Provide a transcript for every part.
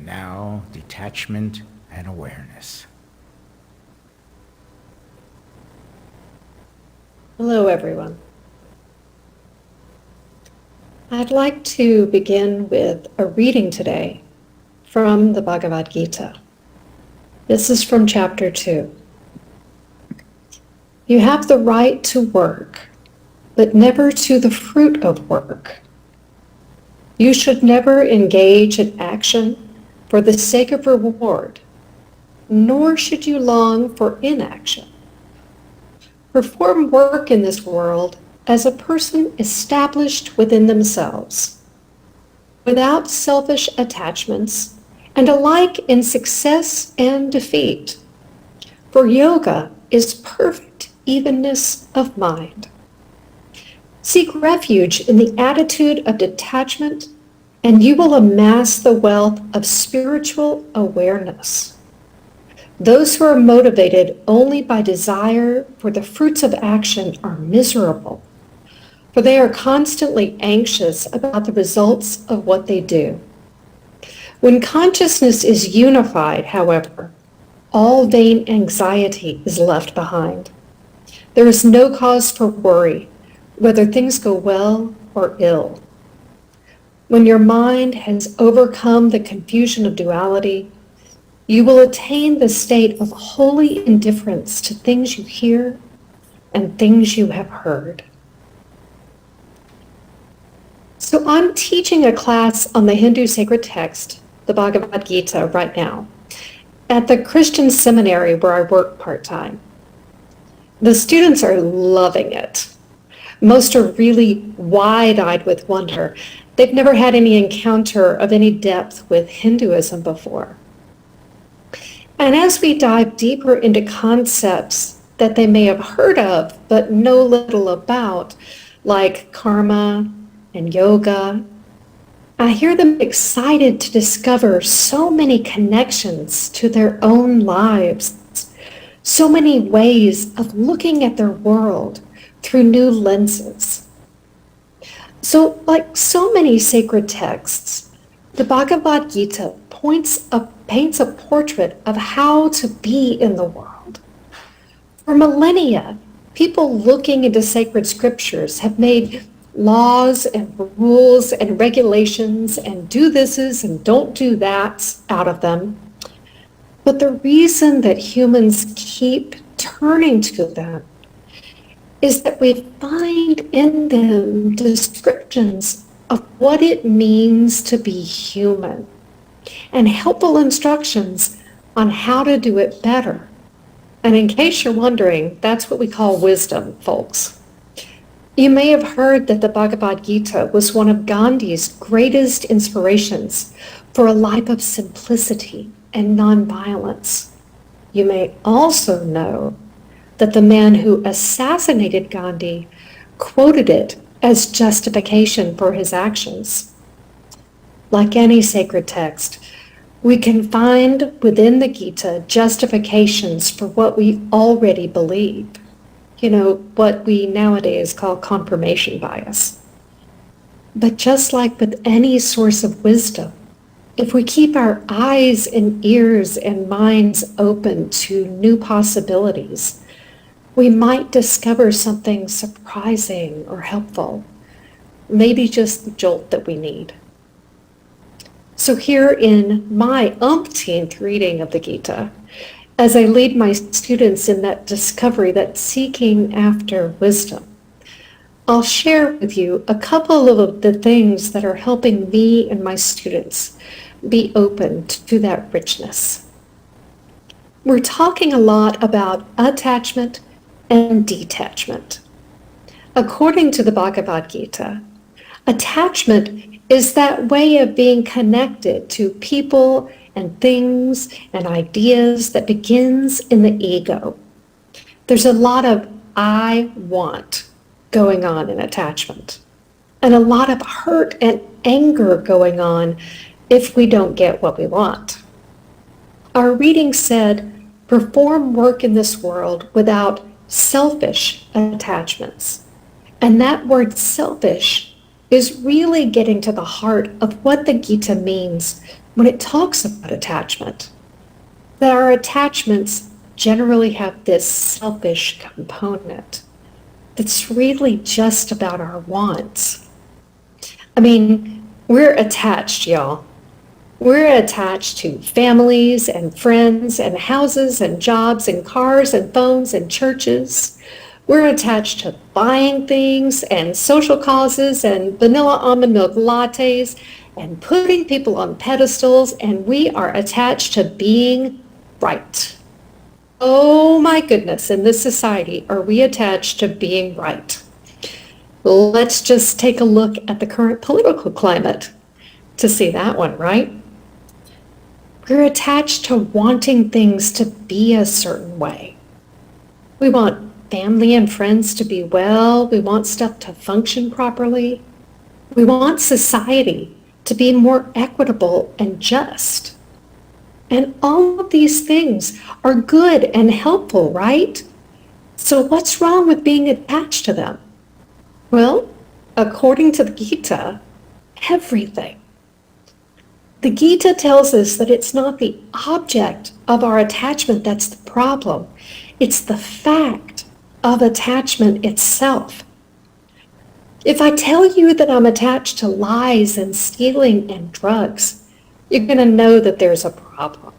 now detachment and awareness. Hello, everyone. I'd like to begin with a reading today from the Bhagavad Gita. This is from chapter 2. You have the right to work, but never to the fruit of work. You should never engage in action for the sake of reward, nor should you long for inaction. Perform work in this world as a person established within themselves, without selfish attachments, and alike in success and defeat. For yoga is perfect evenness of mind. Seek refuge in the attitude of detachment, and you will amass the wealth of spiritual awareness. Those who are motivated only by desire for the fruits of action are miserable, for they are constantly anxious about the results of what they do. When consciousness is unified, however, all vain anxiety is left behind. There is no cause for worry, whether things go well or ill. When your mind has overcome the confusion of duality, you will attain the state of holy indifference to things you hear and things you have heard. So I'm teaching a class on the Hindu sacred text, the Bhagavad Gita, right now, at the Christian seminary where I work part-time. The students are loving it. Most are really wide-eyed with wonder. They've never had any encounter of any depth with Hinduism before. And as we dive deeper into concepts that they may have heard of but know little about, like karma and yoga, I hear them excited to discover so many connections to their own lives, so many ways of looking at their world through new lenses. So, like so many sacred texts, the Bhagavad Gita paints a portrait of how to be in the world. For millennia, people looking into sacred scriptures have made laws and rules and regulations and do thises and don't do that's out of them. But the reason that humans keep turning to them is that we find in them descriptions of what it means to be human and helpful instructions on how to do it better. And in case you're wondering, that's what we call wisdom, folks. You may have heard that the Bhagavad Gita was one of Gandhi's greatest inspirations for a life of simplicity and nonviolence. You may also know that the man who assassinated Gandhi quoted it as justification for his actions. Like any sacred text, we can find within the Gita justifications for what we already believe. You know, what we nowadays call confirmation bias. But just like with any source of wisdom, if we keep our eyes and ears and minds open to new possibilities, we might discover something surprising or helpful, maybe just the jolt that we need. So here in my umpteenth reading of the Gita, as I lead my students in that discovery, that seeking after wisdom, I'll share with you a couple of the things that are helping me and my students be open to that richness. We're talking a lot about attachment and detachment. According to the Bhagavad Gita, attachment is that way of being connected to people and things and ideas that begins in the ego. There's a lot of I want going on in attachment, and a lot of hurt and anger going on if we don't get what we want. Our reading said, perform work in this world without selfish attachments. And that word selfish is really getting to the heart of what the Gita means when it talks about attachment, that our attachments generally have this selfish component that's really just about our wants. I mean, we're attached, y'all. We're attached to families and friends and houses and jobs and cars and phones and churches. We're attached to buying things and social causes and vanilla almond milk lattes and putting people on pedestals, and we are attached to being right. Oh my goodness, in this society, are we attached to being right? Let's just take a look at the current political climate to see that one, right? We're attached to wanting things to be a certain way. We want family and friends to be well. We want stuff to function properly. We want society to be more equitable and just. And all of these things are good and helpful, right? So what's wrong with being attached to them? Well, according to the Gita, everything. The Gita tells us that it's not the object of our attachment that's the problem. It's the fact of attachment itself. If I tell you that I'm attached to lies and stealing and drugs, you're going to know that there's a problem.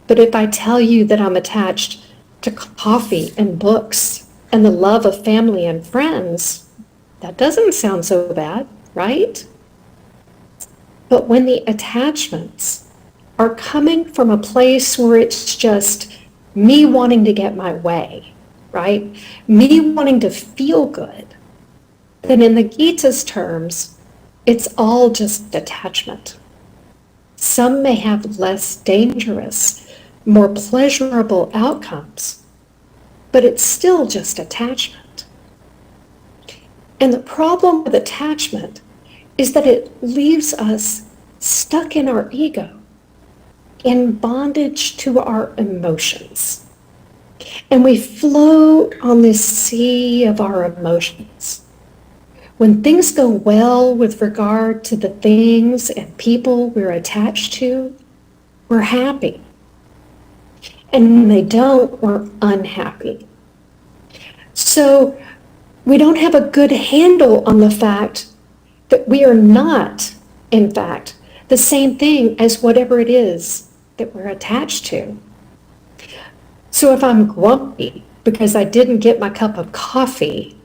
But if I tell you that I'm attached to coffee and books and the love of family and friends, that doesn't sound so bad, right? But when the attachments are coming from a place where it's just me wanting to get my way, right? Me wanting to feel good, then in the Gita's terms, it's all just attachment. Some may have less dangerous, more pleasurable outcomes, but it's still just attachment. And the problem with attachment is that it leaves us stuck in our ego, in bondage to our emotions. And we float on this sea of our emotions. When things go well with regard to the things and people we're attached to, we're happy. And when they don't, we're unhappy. So we don't have a good handle on the fact that we are not, in fact, the same thing as whatever it is that we're attached to. So if I'm grumpy because I didn't get my cup of coffee,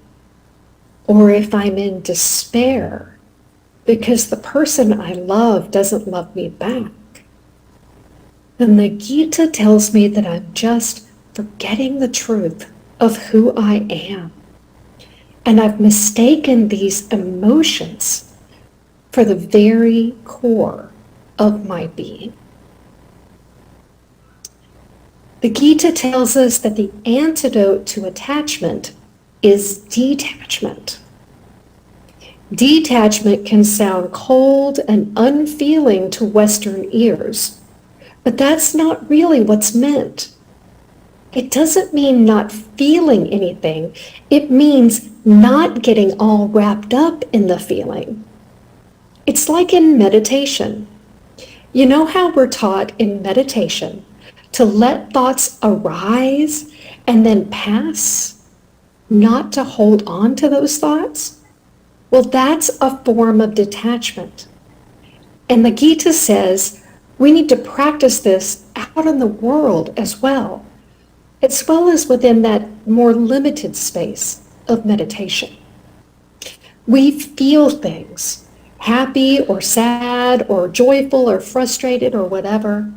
or if I'm in despair because the person I love doesn't love me back, then the Gita tells me that I'm just forgetting the truth of who I am. And I've mistaken these emotions for the very core of my being. The Gita tells us that the antidote to attachment is detachment. Detachment can sound cold and unfeeling to Western ears, but that's not really what's meant. It doesn't mean not feeling anything. It means not getting all wrapped up in the feeling. It's like in meditation. You know how we're taught in meditation to let thoughts arise and then pass, not to hold on to those thoughts? Well, that's a form of detachment. And the Gita says we need to practice this out in the world as well as within that more limited space of meditation. We feel things, happy or sad or joyful or frustrated or whatever.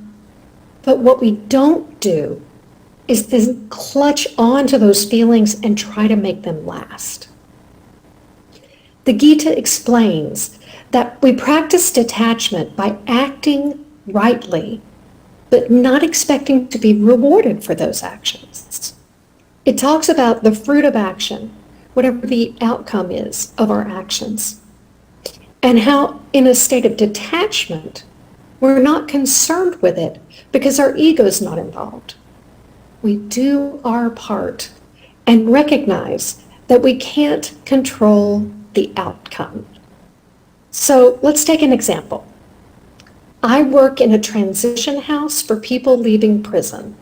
But what we don't do is then clutch on to those feelings and try to make them last. The Gita explains that we practice detachment by acting rightly, but not expecting to be rewarded for those actions. It talks about the fruit of action, whatever the outcome is of our actions, and how in a state of detachment, we're not concerned with it because our ego's not involved. We do our part and recognize that we can't control the outcome. So let's take an example. I work in a transition house for people leaving prison.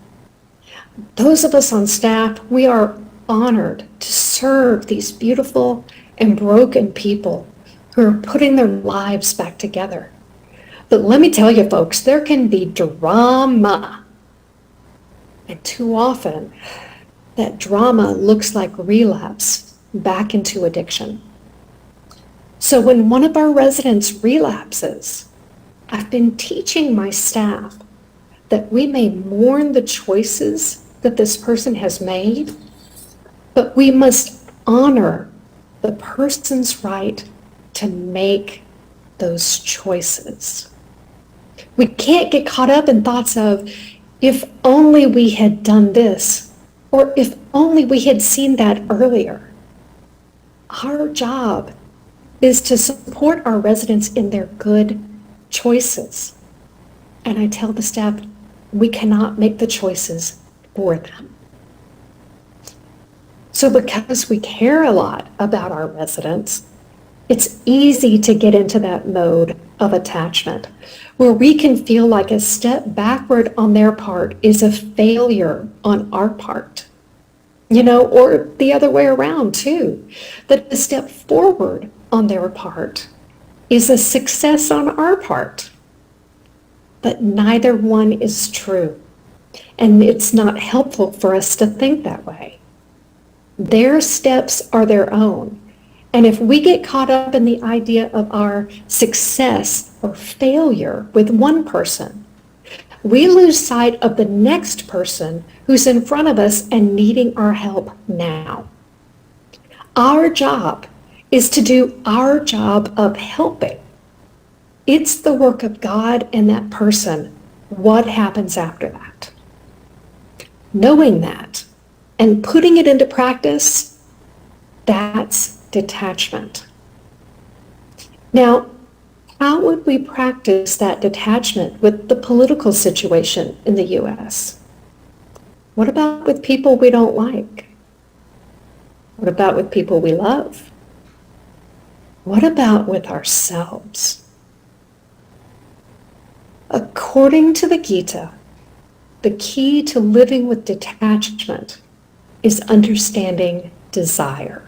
Those of us on staff, we are honored to serve these beautiful and broken people who are putting their lives back together. But let me tell you, folks, there can be drama. And too often, that drama looks like relapse back into addiction. So when one of our residents relapses, I've been teaching my staff that we may mourn the choices that this person has made, but we must honor the person's right to make those choices. We can't get caught up in thoughts of, if only we had done this, or if only we had seen that earlier. Our job is to support our residents in their good choices. And I tell the staff, we cannot make the choices for them. So because we care a lot about our residents, it's easy to get into that mode of attachment, where we can feel like a step backward on their part is a failure on our part. Or the other way around too, that a step forward on their part is a success on our part. But neither one is true. And it's not helpful for us to think that way. Their steps are their own. And if we get caught up in the idea of our success or failure with one person, we lose sight of the next person who's in front of us and needing our help now. Our job is to do our job of helping. It's the work of God and that person. What happens after that? Knowing that and putting it into practice, that's detachment. Now, how would we practice that detachment with the political situation in the U.S.? What about with people we don't like? What about with people we love? What about with ourselves? According to the Gita, the key to living with detachment is understanding desire.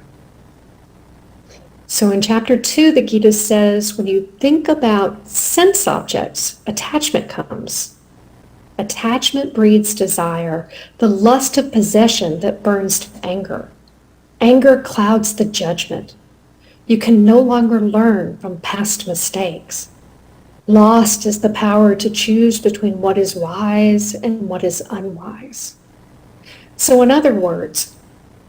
So in chapter 2, the Gita says, when you think about sense objects, attachment comes. Attachment breeds desire, the lust of possession that burns to anger. Anger clouds the judgment. You can no longer learn from past mistakes. Lost is the power to choose between what is wise and what is unwise. So in other words,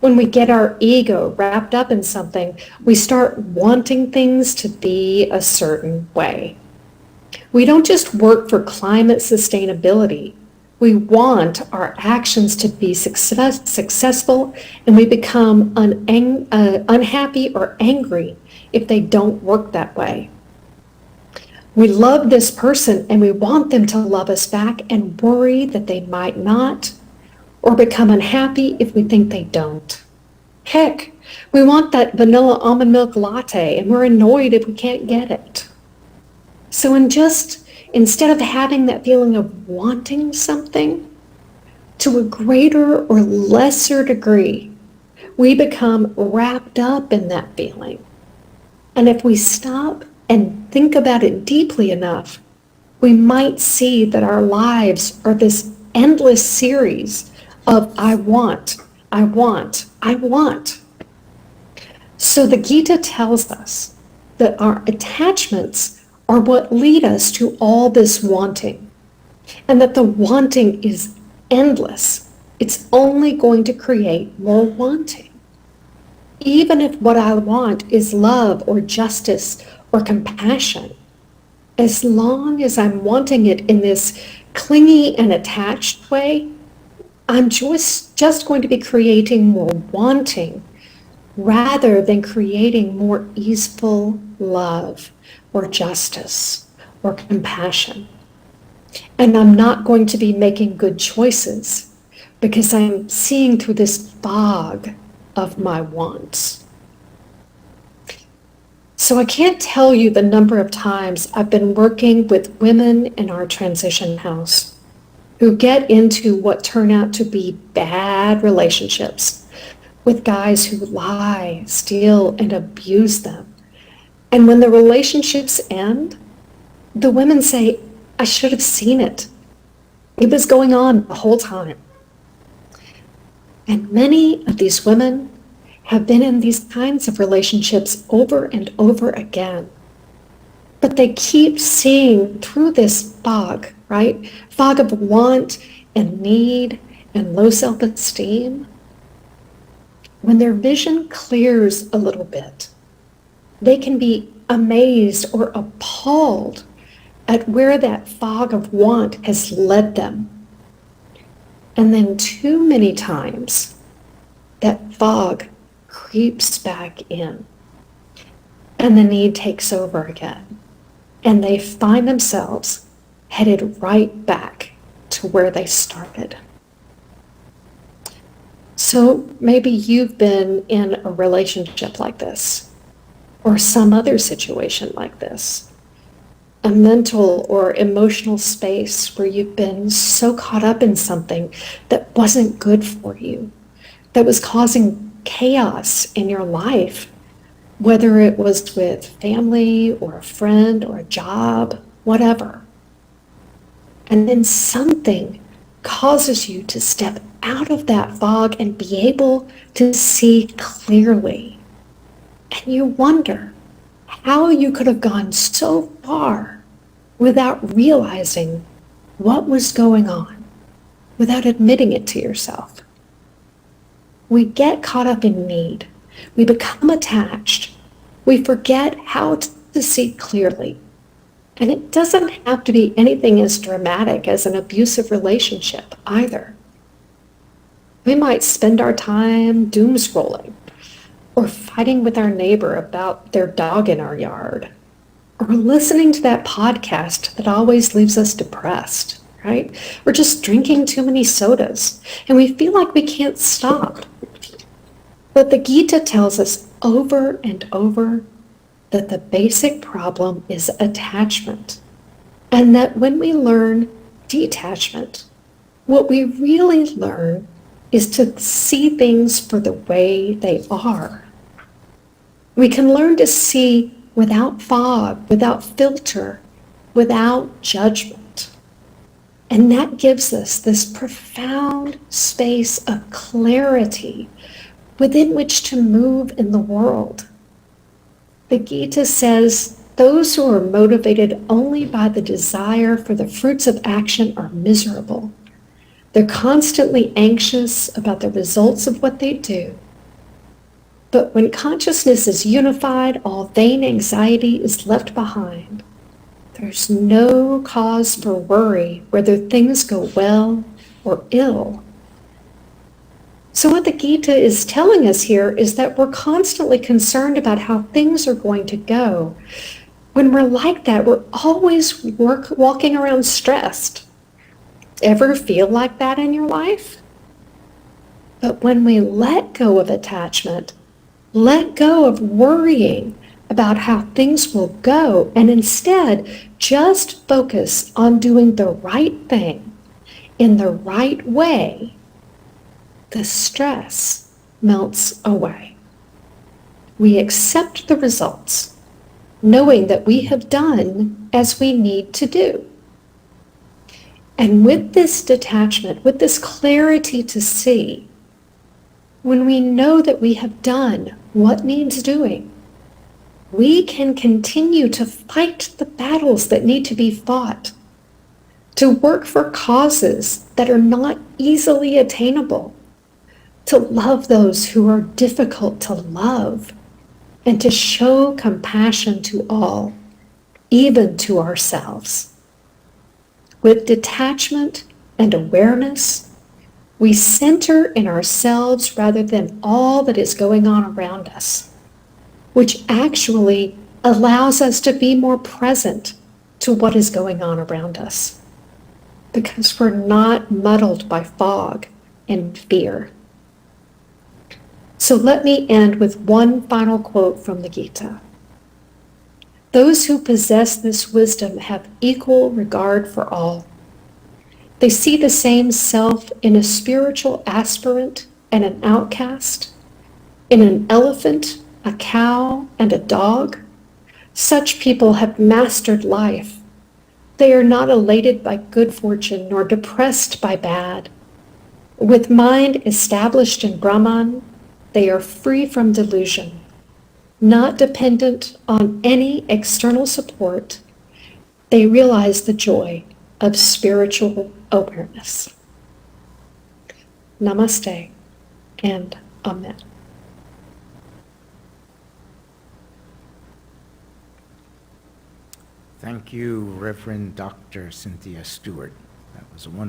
when we get our ego wrapped up in something, we start wanting things to be a certain way. We don't just work for climate sustainability. We want our actions to be successful, and we become unhappy or angry if they don't work that way. We love this person and we want them to love us back and worry that they might not, or become unhappy if we think they don't. Heck, we want that vanilla almond milk latte and we're annoyed if we can't get it. So instead of having that feeling of wanting something, to a greater or lesser degree, we become wrapped up in that feeling. And if we stop and think about it deeply enough, we might see that our lives are this endless series of I want, I want, I want. So the Gita tells us that our attachments are what lead us to all this wanting, and that the wanting is endless. It's only going to create more wanting. Even if what I want is love or justice or compassion, as long as I'm wanting it in this clingy and attached way, I'm just going to be creating more wanting rather than creating more easeful love or justice or compassion. And I'm not going to be making good choices because I'm seeing through this fog of my wants. So I can't tell you the number of times I've been working with women in our transition house who get into what turn out to be bad relationships with guys who lie, steal, and abuse them. And when the relationships end, the women say, I should have seen it. It was going on the whole time. And many of these women have been in these kinds of relationships over and over again. But they keep seeing through this fog, right? Fog of want and need and low self-esteem. When their vision clears a little bit, they can be amazed or appalled at where that fog of want has led them. And then too many times, that fog creeps back in and the need takes over again. And they find themselves headed right back to where they started. So maybe you've been in a relationship like this, or some other situation like this, a mental or emotional space where you've been so caught up in something that wasn't good for you, that was causing chaos in your life, whether it was with family or a friend or a job, whatever. And then something causes you to step out of that fog and be able to see clearly. And you wonder how you could have gone so far without realizing what was going on, without admitting it to yourself. We get caught up in need. We become attached. We forget how to see clearly. And it doesn't have to be anything as dramatic as an abusive relationship either. We might spend our time doom scrolling or fighting with our neighbor about their dog in our yard or listening to that podcast that always leaves us depressed, right? Or just drinking too many sodas and we feel like we can't stop. But the Gita tells us over and over that the basic problem is attachment, and that when we learn detachment, what we really learn is to see things for the way they are. We can learn to see without fog, without filter, without judgment. And that gives us this profound space of clarity within which to move in the world. The Gita says, those who are motivated only by the desire for the fruits of action are miserable. They're constantly anxious about the results of what they do. But when consciousness is unified, all vain anxiety is left behind. There's no cause for worry whether things go well or ill. So what the Gita is telling us here is that we're constantly concerned about how things are going to go. When we're like that, we're always walking around stressed. Ever feel like that in your life? But when we let go of attachment, let go of worrying about how things will go, and instead just focus on doing the right thing in the right way, the stress melts away. We accept the results, knowing that we have done as we need to do. And with this detachment, with this clarity to see, when we know that we have done what needs doing, we can continue to fight the battles that need to be fought, to work for causes that are not easily attainable, to love those who are difficult to love, and to show compassion to all, even to ourselves. With detachment and awareness, we center in ourselves rather than all that is going on around us, which actually allows us to be more present to what is going on around us, because we're not muddled by fog and fear. So let me end with one final quote from the Gita. Those who possess this wisdom have equal regard for all. They see the same self in a spiritual aspirant and an outcast, in an elephant, a cow, and a dog. Such people have mastered life. They are not elated by good fortune nor depressed by bad. With mind established in Brahman, they are free from delusion, not dependent on any external support. They realize the joy of spiritual awareness. Namaste and Amen. Thank you, Reverend Dr. Cynthia Stewart. That was a wonderful